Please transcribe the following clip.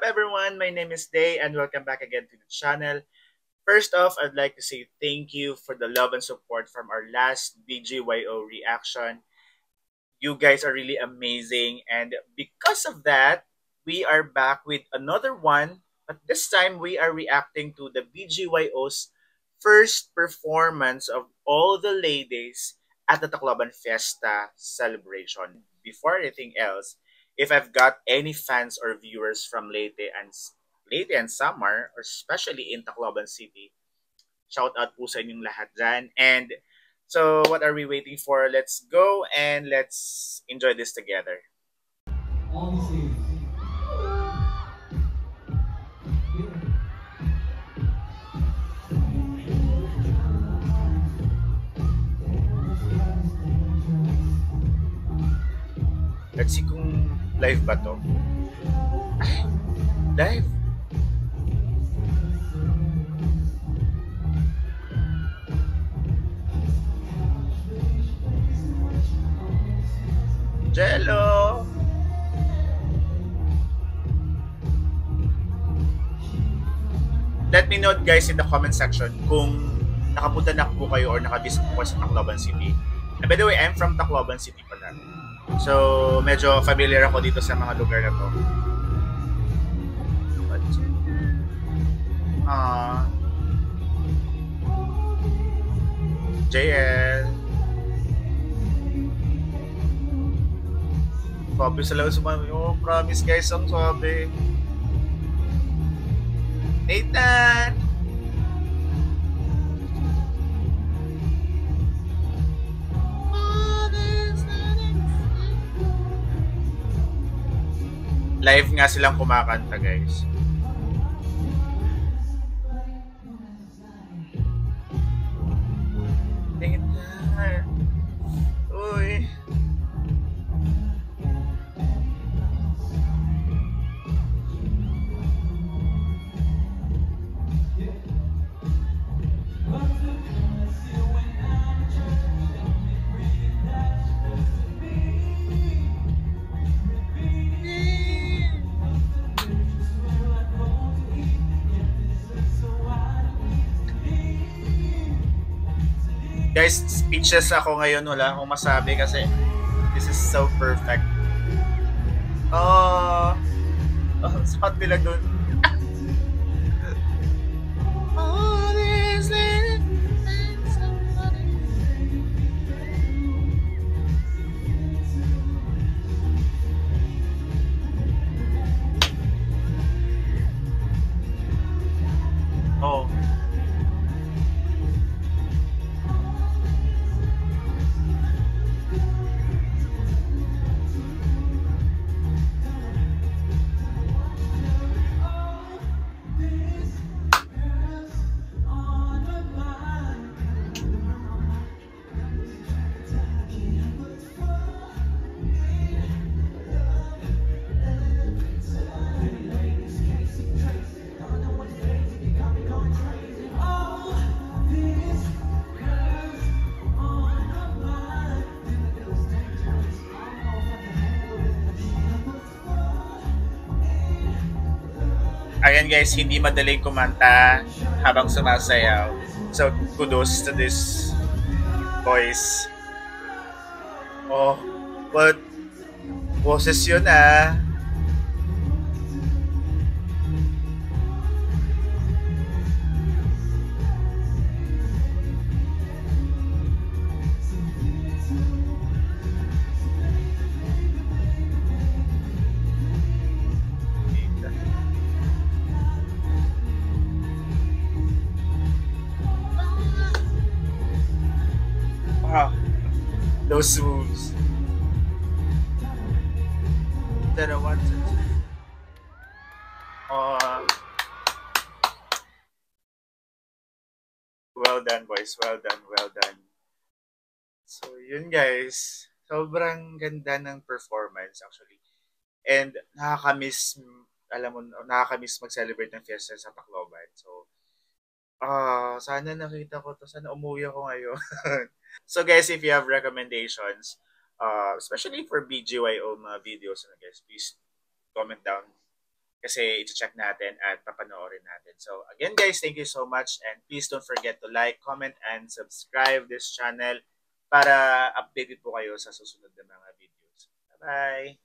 up, everyone? My name is Day, and welcome back again to the channel. First off, I'd like to say thank you for the love and support from our last BGYO reaction. You guys are really amazing, and because of that, we are back with another one. But this time, we are reacting to the BGYO's first performance of all the ladies at the Tacloban Fiesta celebration. Before anything else, if I've got any fans or viewers from Leyte and Samar, or especially in Tacloban City, shout out po sa inyong lahat dyan. And so, what are we waiting for? Let's go and let's enjoy this together. Let's see kung live ba to. Ay, live. Jello! Let me know guys in the comment section kung nakapunta na po kayo or nakavisit po sa Tacloban City. And by the way, I'm from Tacloban City pala. So, medyo familiar ako dito sa mga lugar na to. JL. Sabi sa lang sumami. Oh, promise guys, ang sabi. Nathan! Live nga silang kumakanta, guys. Nathan! Uy! Guys, speechless ako ngayon. Wala akong masabi kasi this is so perfect. Oh, sapat nila dun. Oh. Ayan guys, hindi madaling kumanta habang sumasayaw. So, kudos to this boys. Oh, what boses yun ah. Those moves. Then I wanted to. Well done, boys. Well done, well done. So, yun guys. Sobrang ganda ng performance actually. And nakakamiss, alam mo, nakakamiss mag-celebrate ng fiesta sa Tacloban. So, sana nakita ko to. Sana umuwi ako ngayon. So guys, if you have recommendations, especially for BGYO mga videos, guys, please comment down kasi i-check natin at papanoorin natin. So again guys, thank you so much and please don't forget to like, comment, and subscribe this channel para updated po kayo sa susunod na mga videos. Bye-bye!